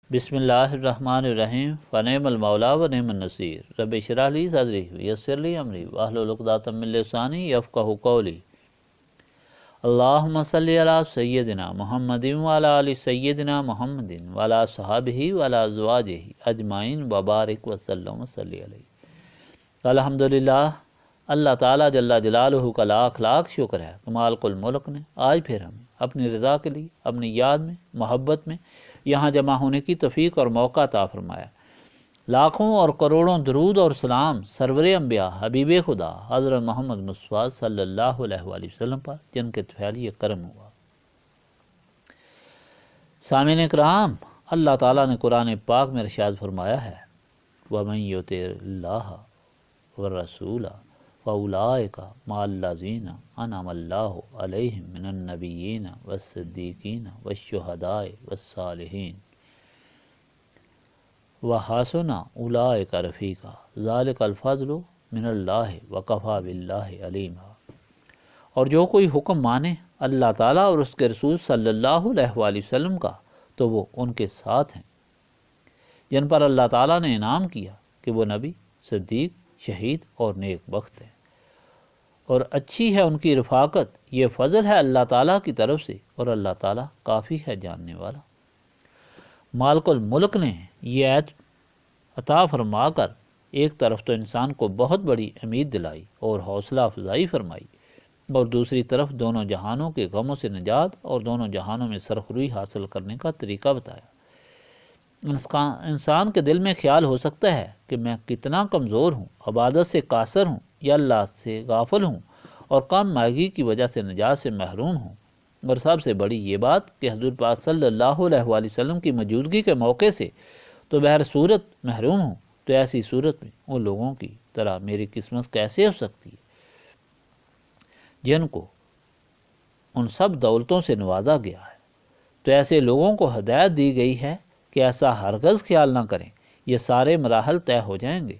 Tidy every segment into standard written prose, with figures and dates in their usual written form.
بسم اللہ الرحمن الرحیم فنعم المولا ونعم النصیر رب اشرح لی صدری ویسر لی امری واحلل عقدۃ من لسانی یفقہوا قولی اللہم صلی علی سیدنا محمد وعلی آل سیدنا محمد وعلی صحابہ وعلی ازواجہ اجمعین وبارک وسلم وصلی علیہ۔ الحمدللہ، اللہ تعالیٰ جل جلالہ کا لاکھ لاکھ شکر ہے کہ مالک الملک نے آج پھر ہمیں اپنی رضا کے لیے اپنی یاد میں محبت میں یہاں جمع ہونے کی توفیق اور موقع عطا فرمایا۔ لاکھوں اور کروڑوں درود اور سلام سرور انبیاء حبیب خدا حضرت محمد مصطفیٰ صلی اللہ علیہ وآلہ وسلم پر، جن کے فعلی کرم ہوا۔ سامعین اکرام، اللہ تعالیٰ نے قرآن پاک میں ارشاد فرمایا ہے وَمَن يُطِعِ اللَّهَ وَالرَّسُولَ فَأُولَٰئِكَ مَعَ الَّذِينَ أَنْعَمَ اللَّهُ عَلَيْهِم مِّنَ النَّبِيِّينَ وَالصِّدِّيقِينَ وَالشُّهَدَاءِ وَالصَّالِحِينَ وَحَسُنَ أُولَٰئِكَ رَفِیقًا ذَلِکَ الْفَضْلُ مِنَ اللَّہِ وَکَفَىٰ بِاللَّهِ عَلِیمًا۔ اور جو کوئی حکم مانے اللہ تعالیٰ اور اس کے رسول صلی اللہ علیہ وآلہ وسلم کا تو وہ ان کے ساتھ ہیں جن پر اللہ تعالیٰ نے انعام کیا کہ وہ نبی، صدیق، شہید اور نیک بخت ہیں، اور اچھی ہے ان کی رفاقت۔ یہ فضل ہے اللہ تعالیٰ کی طرف سے، اور اللہ تعالیٰ کافی ہے جاننے والا۔ مالک الملک نے یہ ایت عطا فرما کر ایک طرف تو انسان کو بہت بڑی امید دلائی اور حوصلہ افزائی فرمائی، اور دوسری طرف دونوں جہانوں کے غموں سے نجات اور دونوں جہانوں میں سرخروئی حاصل کرنے کا طریقہ بتایا۔ انسان کے دل میں خیال ہو سکتا ہے کہ میں کتنا کمزور ہوں، عبادت سے قاصر ہوں، یا اللہ سے غافل ہوں، اور کم مائگی کی وجہ سے نجات سے محروم ہوں۔ اور سب سے بڑی یہ بات کہ حضور پاک صلی اللہ علیہ وآلہ وسلم کی موجودگی کے موقع سے تو بہر صورت محروم ہوں، تو ایسی صورت میں ان لوگوں کی طرح میری قسمت کیسے ہو سکتی ہے جن کو ان سب دولتوں سے نوازا گیا ہے؟ تو ایسے لوگوں کو ہدایت دی گئی ہے کہ ایسا ہرگز خیال نہ کریں، یہ سارے مراحل طے ہو جائیں گے،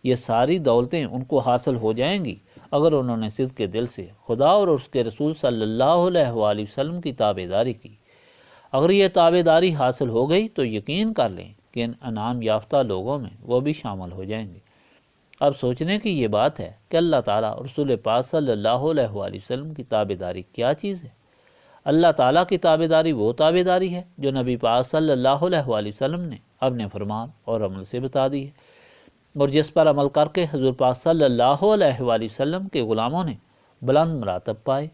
یہ ساری دولتیں ان کو حاصل ہو جائیں گی اگر انہوں نے صدق کے دل سے خدا اور اس کے رسول صلی اللہ علیہ وآلہ وسلم کی تابعداری کی۔ اگر یہ تابعداری حاصل ہو گئی تو یقین کر لیں کہ ان انعام یافتہ لوگوں میں وہ بھی شامل ہو جائیں گے۔ اب سوچنے کی یہ بات ہے کہ اللہ تعالیٰ اور رسول پاک صلی اللہ علیہ وآلہ وسلم کی تابعداری کیا چیز ہے؟ اللہ تعالیٰ کی تابعداری وہ تابعداری ہے جو نبی پاک صلی اللہ علیہ وآلہ وسلم نے اپنے فرمان اور عمل سے بتا دی ہے، اور جس پر عمل کر کے حضور پاک صلی اللہ علیہ وآلہ وسلم کے غلاموں نے بلند مراتب پائے۔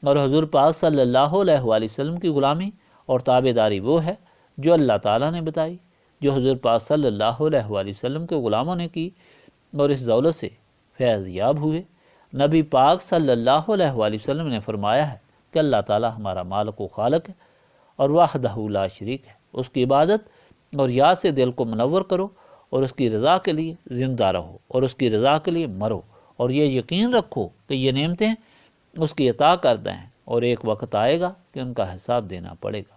اور حضور پاک صلی اللہ علیہ وآلہ وسلم کی غلامی اور تابعداری وہ ہے جو اللہ تعالیٰ نے بتائی، جو حضور پاک صلی اللہ علیہ وآلہ وسلم کے غلاموں نے کی، اور اس دولت سے فیض یاب ہوئے۔ نبی پاک صلی اللہ علیہ وآلہ وسلم نے فرمایا ہے کہ اللہ تعالیٰ ہمارا مالک و خالق ہے اور وحدہ لا شریک ہے، اس کی عبادت اور یاد سے دل کو منور کرو، اور اس کی رضا کے لیے زندہ رہو، اور اس کی رضا کے لیے مرو، اور یہ یقین رکھو کہ یہ نعمتیں اس کی عطا کردہ ہیں، اور ایک وقت آئے گا کہ ان کا حساب دینا پڑے گا۔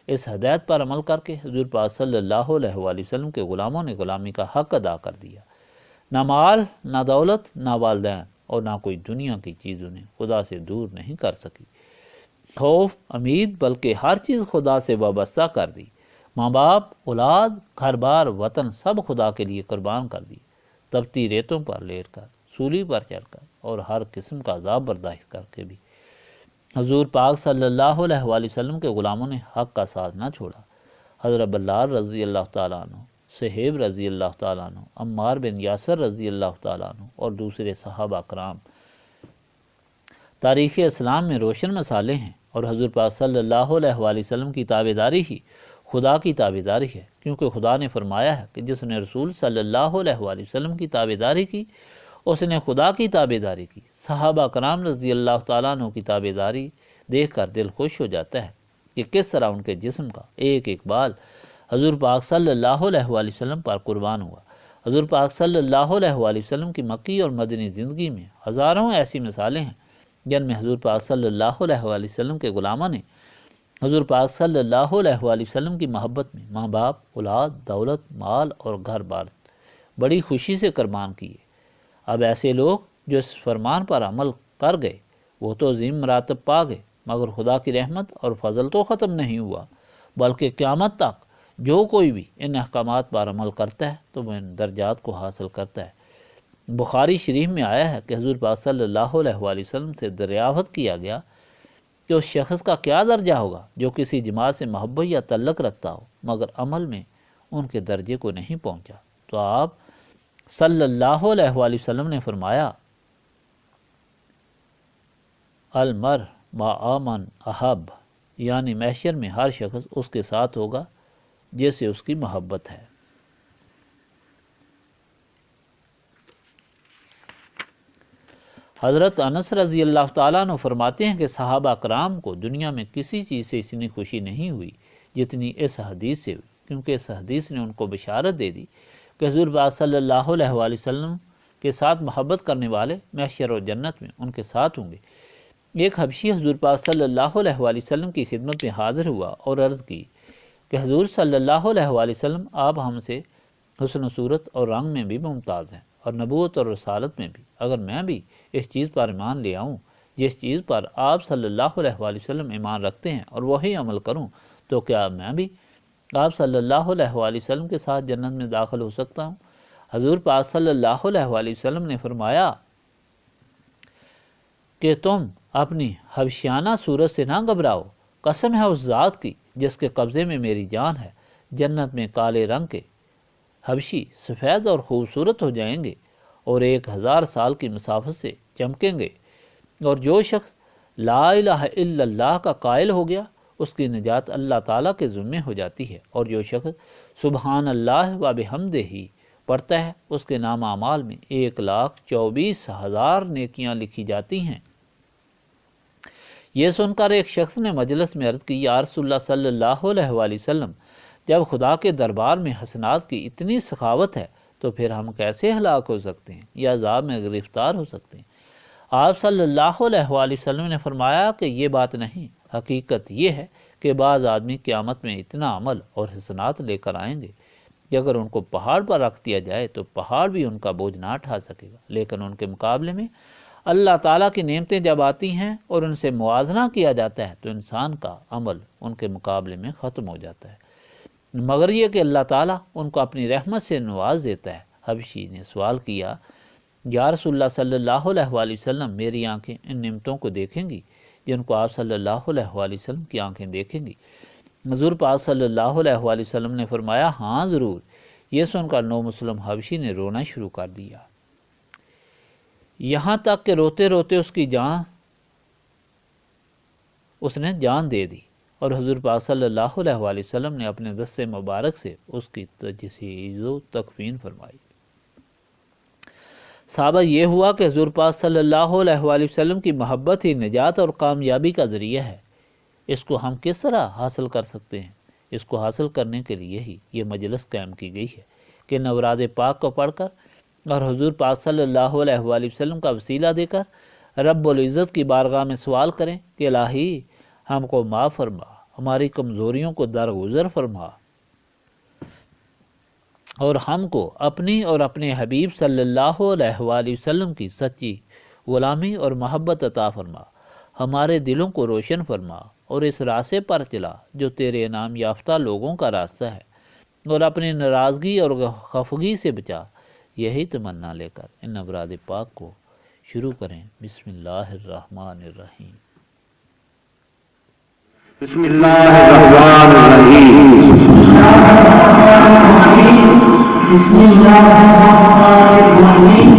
اس ہدایت پر عمل کر کے حضور پاک صلی اللہ علیہ وآلہ وسلم کے غلاموں نے غلامی کا حق ادا کر دیا۔ نہ مال، نہ دولت، نہ والدین، اور نہ کوئی دنیا کی چیز انہیں خدا سے دور نہیں کر سکی۔ خوف، امید، بلکہ ہر چیز خدا سے وابستہ کر دی۔ ماں باپ، اولاد، گھر بار، وطن سب خدا کے لیے قربان کر دی، تپتی ریتوں پر لیٹ کر، سولی پر چڑھ کر، اور ہر قسم کا عذاب برداشت کر کے بھی حضور پاک صلی اللہ علیہ وآلہ وسلم کے غلاموں نے حق کا ساتھ نہ چھوڑا۔ حضرت بلال رضی اللہ تعالیٰ عنہ، صہیب رضی اللہ تعالیٰ عنہ، عمار بن یاسر رضی اللہ تعالیٰ عنہ، اور دوسرے صحابہ کرام تاریخ اسلام میں روشن مثالیں ہیں، اور حضور پاک صلی اللہ علیہ وآلہ وسلم کی تابعداری ہی خدا کی تابعداری ہے، کیونکہ خدا نے فرمایا ہے کہ جس نے رسول صلی اللہ علیہ وآلہ وسلم کی تابعداری کی اس نے خدا کی تابعداری کی۔ صحابہ کرام رضی اللہ تعالیٰ عنہ کی تابعداری دیکھ کر دل خوش ہو جاتا ہے کہ کس طرح ان کے جسم کا ایک ایک بال حضور پاک صلی اللہ علیہ وآلہ وسلم پر قربان ہوا۔ حضور پاک صلی اللہ علیہ وآلہ وسلم کی مکی اور مدنی زندگی میں ہزاروں ایسی مثالیں ہیں جن میں حضور پاک صلی اللہ علیہ وآلہ وسلم کے غلاموں نے حضور پاک صلی اللہ علیہ وآلہ وسلم کی محبت میں ماں باپ، اولاد، دولت، مال اور گھر بار بڑی خوشی سے قربان کیے۔ اب ایسے لوگ جو اس فرمان پر عمل کر گئے وہ تو عظیم مراتب پا گئے، مگر خدا کی رحمت اور فضل تو ختم نہیں ہوا، بلکہ قیامت تک جو کوئی بھی ان احکامات پر عمل کرتا ہے تو وہ ان درجات کو حاصل کرتا ہے۔ بخاری شریف میں آیا ہے کہ حضور پاک صلی اللہ علیہ وآلہ وسلم سے دریافت کیا گیا کہ اس شخص کا کیا درجہ ہوگا جو کسی جماعت سے محبت یا تعلق رکھتا ہو مگر عمل میں ان کے درجے کو نہیں پہنچا، تو آپ صلی اللہ علیہ وآلہ وسلم نے فرمایا المر ما من احب، یعنی محشر میں ہر شخص اس کے ساتھ ہوگا جیسے اس کی محبت ہے۔ حضرت انس رضی اللہ تعالیٰ عنہ فرماتے ہیں کہ صحابہ کرام کو دنیا میں کسی چیز سے اتنی خوشی نہیں ہوئی جتنی اس حدیث سے ہوئی، کیونکہ اس حدیث نے ان کو بشارت دے دی کہ حضور پاک صلی اللہ علیہ وآلہ وسلم کے ساتھ محبت کرنے والے محشر و جنت میں ان کے ساتھ ہوں گے۔ ایک حبشی حضور پاک صلی اللہ علیہ وآلہ وسلم کی خدمت میں حاضر ہوا اور عرض کی کہ حضور صلی اللہ علیہ وآلہ وسلم آپ ہم سے حسن و صورت اور رنگ میں بھی ممتاز ہیں اور نبوت اور رسالت میں بھی، اگر میں بھی اس چیز پر ایمان لے آؤں جس چیز پر آپ صلی اللہ علیہ وآلہ وسلم ایمان رکھتے ہیں اور وہی عمل کروں تو کیا میں بھی آپ صلی اللہ علیہ وآلہ وسلم کے ساتھ جنت میں داخل ہو سکتا ہوں؟ حضور پاک صلی اللہ علیہ وآلہ وسلم نے فرمایا کہ تم اپنی حبشیانہ صورت سے نہ گھبراؤ، قسم ہے اس ذات کی جس کے قبضے میں میری جان ہے، جنت میں کالے رنگ کے حبشی سفید اور خوبصورت ہو جائیں گے اور 1000 سال کی مسافت سے چمکیں گے، اور جو شخص لا الہ الا اللہ کا قائل ہو گیا اس کی نجات اللہ تعالیٰ کے ذمے ہو جاتی ہے، اور جو شخص سبحان اللہ و بحمدہ ہی پڑھتا ہے اس کے نام اعمال میں 1,24,000 نیکیاں لکھی جاتی ہیں۔ یہ سن کر ایک شخص نے مجلس میں عرض کی یا رسول اللہ صلی اللہ علیہ وآلہ وسلم، جب خدا کے دربار میں حسنات کی اتنی سخاوت ہے تو پھر ہم کیسے ہلاک ہو سکتے ہیں یا عذاب میں گرفتار ہو سکتے ہیں؟ آپ صلی اللہ علیہ وآلہ وسلم نے فرمایا کہ یہ بات نہیں، حقیقت یہ ہے کہ بعض آدمی قیامت میں اتنا عمل اور حسنات لے کر آئیں گے کہ اگر ان کو پہاڑ پر رکھ دیا جائے تو پہاڑ بھی ان کا بوجھ نہ اٹھا سکے گا، لیکن ان کے مقابلے میں اللہ تعالیٰ کی نعمتیں جب آتی ہیں اور ان سے موازنہ کیا جاتا ہے تو انسان کا عمل ان کے مقابلے میں ختم ہو جاتا ہے، مگر یہ کہ اللہ تعالیٰ ان کو اپنی رحمت سے نواز دیتا ہے۔ حبشی نے سوال کیا یا رسول اللہ صلی اللہ علیہ وآلہ وسلم، میری آنکھیں ان نعمتوں کو دیکھیں گی جن کو آپ صلی اللہ علیہ وآلہ وسلم کی آنکھیں دیکھیں گی؟ حضور پاک صلی اللہ علیہ وآلہ وسلم نے فرمایا ہاں ضرور۔ یہ سن کر نو مسلم حبشی نے رونا شروع کر دیا، یہاں تک کہ روتے روتے اس نے جان دے دی، اور حضور پاک صلی اللہ علیہ وآلہ وسلم نے اپنے دست مبارک سے اس کی تجہیز و تکفین فرمائی۔ صحابہ یہ ہوا کہ حضور پاک صلی اللہ علیہ وآلہ وسلم کی محبت ہی نجات اور کامیابی کا ذریعہ ہے۔ اس کو ہم کس طرح حاصل کر سکتے ہیں؟ اس کو حاصل کرنے کے لیے ہی یہ مجلس قائم کی گئی ہے کہ نوراد پاک کو پڑھ کر اور حضور پاک صلی اللہ علیہ وآلہ وسلم کا وسیلہ دے کر رب العزت کی بارگاہ میں سوال کریں کہ الہی ہم کو معاف فرما، ہماری کمزوریوں کو درگزر فرما، اور ہم کو اپنی اور اپنے حبیب صلی اللہ علیہ وآلہ وسلم کی سچی غلامی اور محبت عطا فرما، ہمارے دلوں کو روشن فرما اور اس راستے پر چلا جو تیرے انعام یافتہ لوگوں کا راستہ ہے، اور اپنی ناراضگی اور خفگی سے بچا۔ یہی تمنا لے کر ان اوراد پاک کو شروع کریں۔ بسم اللہ الرحمن الرحیم۔ بسم اللہ الرحمن الرحیم۔ بسم اللہ الرحمن الرحیم۔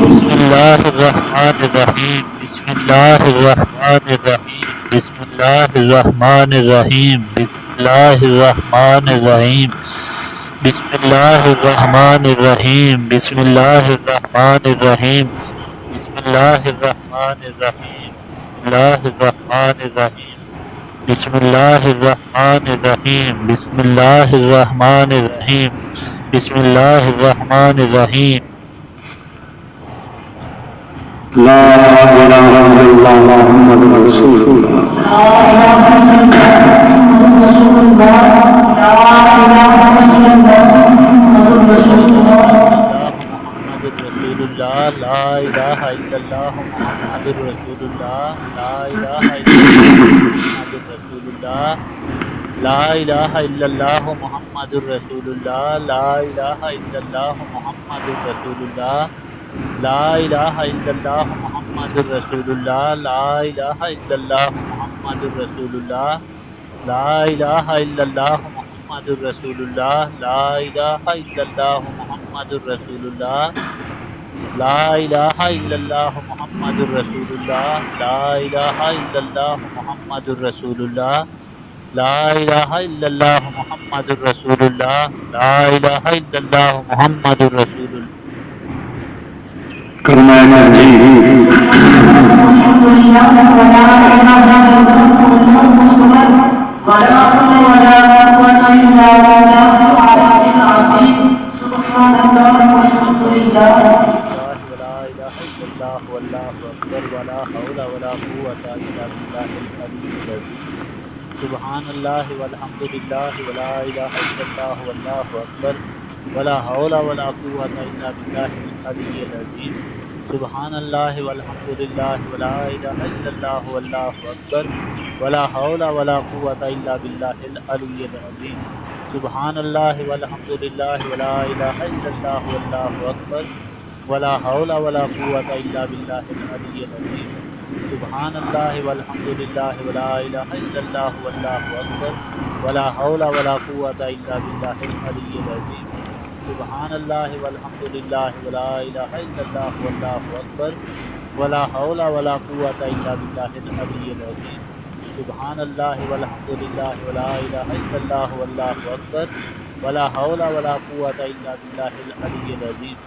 بسم اللہ الرحمن الرحیم۔ بسم اللہ الرحمن الرحیم۔ بسم اللہ الرحمن الرحیم۔ بسم اللہ الرحمن الرحیم۔ بسم اللہ الرحمن الرحیم۔ بسم اللہ الرحمن الرحیم۔ بسم اللہ الرحمن الرحیم۔ بسم اللہ الرحمن الرحیم۔ بسم اللہ الرحمن الرحیم۔ لا الہ الا اللہ محمد رسول اللہ۔ لا الہ الا اللہ محمد رسول اللہ۔ لا الہ الا اللہ محمد رسول اللہ۔ لا الہ الا اللہ محمد الرسول اللہ، لا الہ الا اللہ محمد الرسول اللہ، لا الہ الا اللہ محمد الرسول اللہ، لا الہ الا اللہ محمد الرسول اللہ، لا الہ الا اللہ محمد الرسول اللہ، لا الہ الا اللہ محمد الرسول اللہ، لا الہ الا اللہ محمد الرسول اللہ، لا الہ الا اللہ محمد الرسول اللہ، لا الہ الا اللہ محمد الرسول اللہ، لا الہ الا اللہ محمد الرسول اللہ۔ کلمہ تنجید سبحان اللہ والحمد للہ ولا الہ الا اللہ واللہ اکبر ولا حول ولا قوة الا باللہ العلی العظیم۔ سبحان اللہ والحمد للہ ولا الہ الا اللہ واللہ اکبر ولا حول ولا قوة الا باللہ العلی العظیم۔ سبحان اللہ والحمد للہ ولا الہ الا اللہ واللہ اکبر ولا حول ولا قوة الا باللہ العلی العظیم۔ سبحان اللہ والحمد للہ ولا الہ الا اللہ واللہ اکبر ولا حول ولا قوة الا باللہ العلی العظیم۔ سبحان اللہ والحمد للہ ولا الہ الا اللہ واللہ اکبر ولا حول ولا قوة الا باللہ العلی العظیم۔ سبحان اللہ والحمد للہ ولا الہ الا اللہ واللہ اکبر ولا حول ولا قوة الا باللہ العلی العظیم۔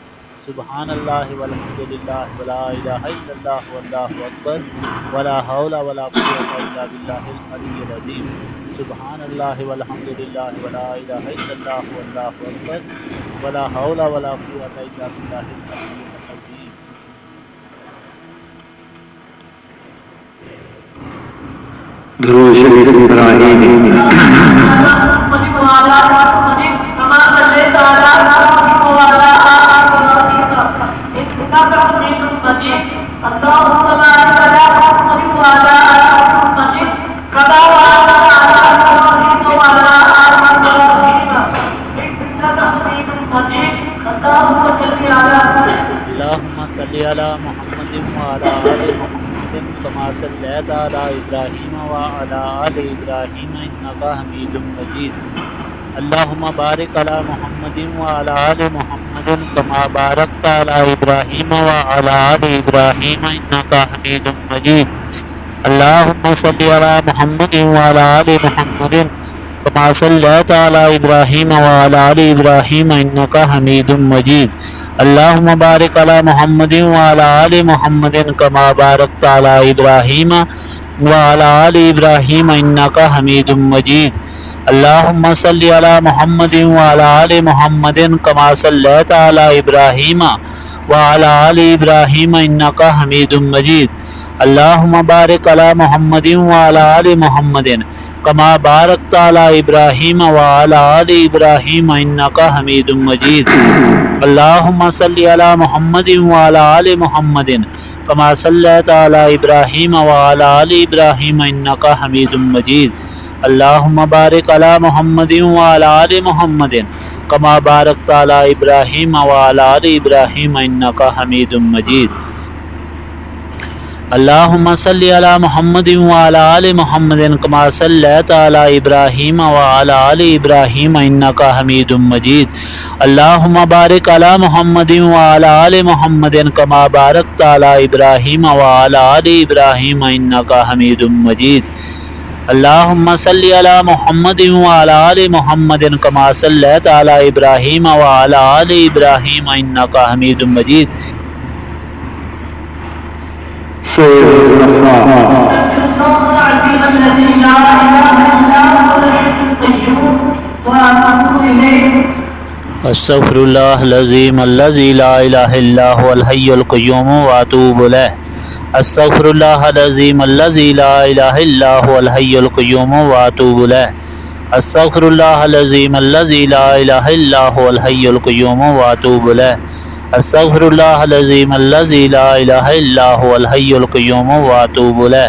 سبحان اللہ والحمد للہ ولا الہ الا اللہ واللہ اکبر ولا حول ولا قوة الا باللہ العلی العظیم۔ سبحان اللہ والحمد للہ ولا الہ الا اللہ واللہ اکبر ولا حول ولا قوة الا باللہ العلی العظیم۔ درود شریف ابراہیمی اللہم صلی علی محمد وعلی آل محمد کما صلیت علی ابراہیم وعلی آل ابراہیم انک حمید مجید۔ اللہم بارک علی محمد وعلی آل محمد کما بارکت علی ابراہیم وعلی آل ابراہیم انک حمید مجید۔ اللہم صلی علی محمد وعلی آل محمد کما صلیت علی ابراہیم وعلی آل ابراہیم انک حمید مجید۔ اللہم بارک علی محمد وعلی آل محمد کما بارکت علی ابراہیم وعلی آل ابراہیم انک حمید مجید۔ اللہم صلی علی محمد وعلی آل محمد کما صلیت علی ابراہیم وعلی آل ابراہیم انک حمید مجید۔ اللہم بارک علی محمد وعلی آل محمد کما بارکت علی ابراہیم وعلی آل ابراہیم انک حمید مجید۔ اللہم صلی علی محمد وعلی آل محمد کما صلیت علی ابراہیم وعلی آل ابراہیم انک حمید مجید۔ اللہم بارک علی محمد وعلی آل محمد کما بارکت علی ابراہیم وعلی آل ابراہیم انک حمید مجید۔ اللہم صلی علی محمد وعلی آل محمد کما صلیت علی ابراہیم وعلی آل ابراہیم انک حمید مجید۔ اللہم بارک علی محمد وعلی آل محمد کما بارکت علی ابراہیم وعلی آل ابراہیم انک حمید مجید۔ اللہم صلی علی محمد وعلی آل محمد کما صلیت علی ابراہیم وعلی آل ابراہیم انک حمید مجید۔ استغفر اللہ العظیم الذی لا الہ الا هو الحی القیوم واتوب الیہ۔ استغفر اللہ العظیم الذی لا الہ الا هو الحی القیوم واتوب الیہ۔ استغفر اللہ العظیم الذی لا الہ الا هو الحی القیوم واتوب الیہ۔ استغفر اللہ العظیم الذی لا الہ الا هو الحی القیوم واتوب الیہ۔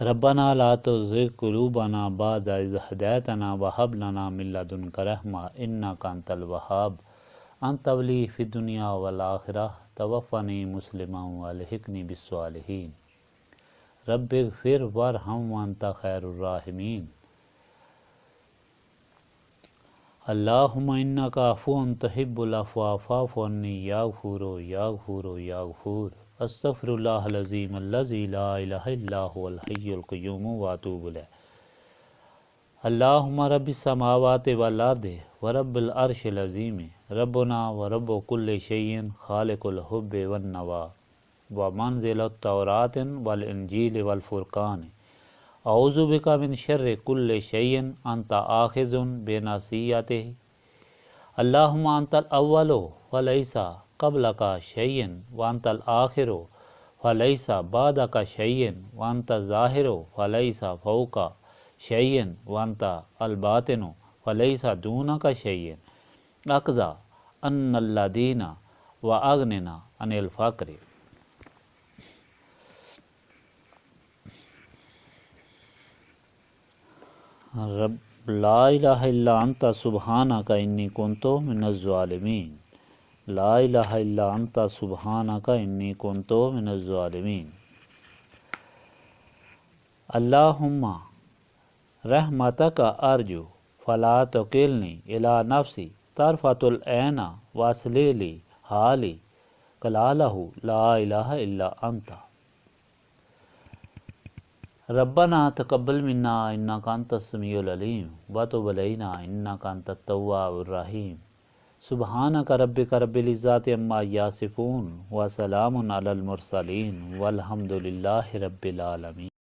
ربنا لا تزغ قلوبنا بعد إذ هديتنا وهب لنا من لدنك رحمة إنك أنت الوهاب أنت ولي في الدنيا والآخرة توفني مسلما والحقني بالصالحين رب اغفر وارحم وأنت خير الراحمين اللهم إنك عفو تحب العفو فاعف عني يا غفور يا غفور يا غفور استغفر الله العظيم الذي لا إله إلا هو الحي القيوم وأتوب إليه اللهم رب السماوات والأرض ورب العرش العظيم ربنا ورب كل شيء خالق الحب والنوى ومنزل التوراة والإنجيل والفرقان اعوذ بک من شر کل شیء انت آخذ بناصیته اللہم انت الاول فلیس قبلک شیء وانت الآخر فلیس بعدک شیء وانت الظاہر فلیس فوق شیء وانت الباطن فلیس دونک شیء اقضى ان الذین واغننا عن الفقر رب لا الہ الا انت سبحانک انی کنت من الظالمین لا الہ الا انت سبحانک انی کنت من الظالمین اللہم رحمتک ارجو فلا تکلنی الی نفسی طرفۃ العین واصلح لی حالی کلالہ لا الہ الا انت ربنا تقبل منا انک انت السمیع العلیم وتب علینا انک انت التواب الرحیم سبحانک ربک رب العزۃ عما یصفون وسلام علی المرسلین والحمد للہ رب العالمین.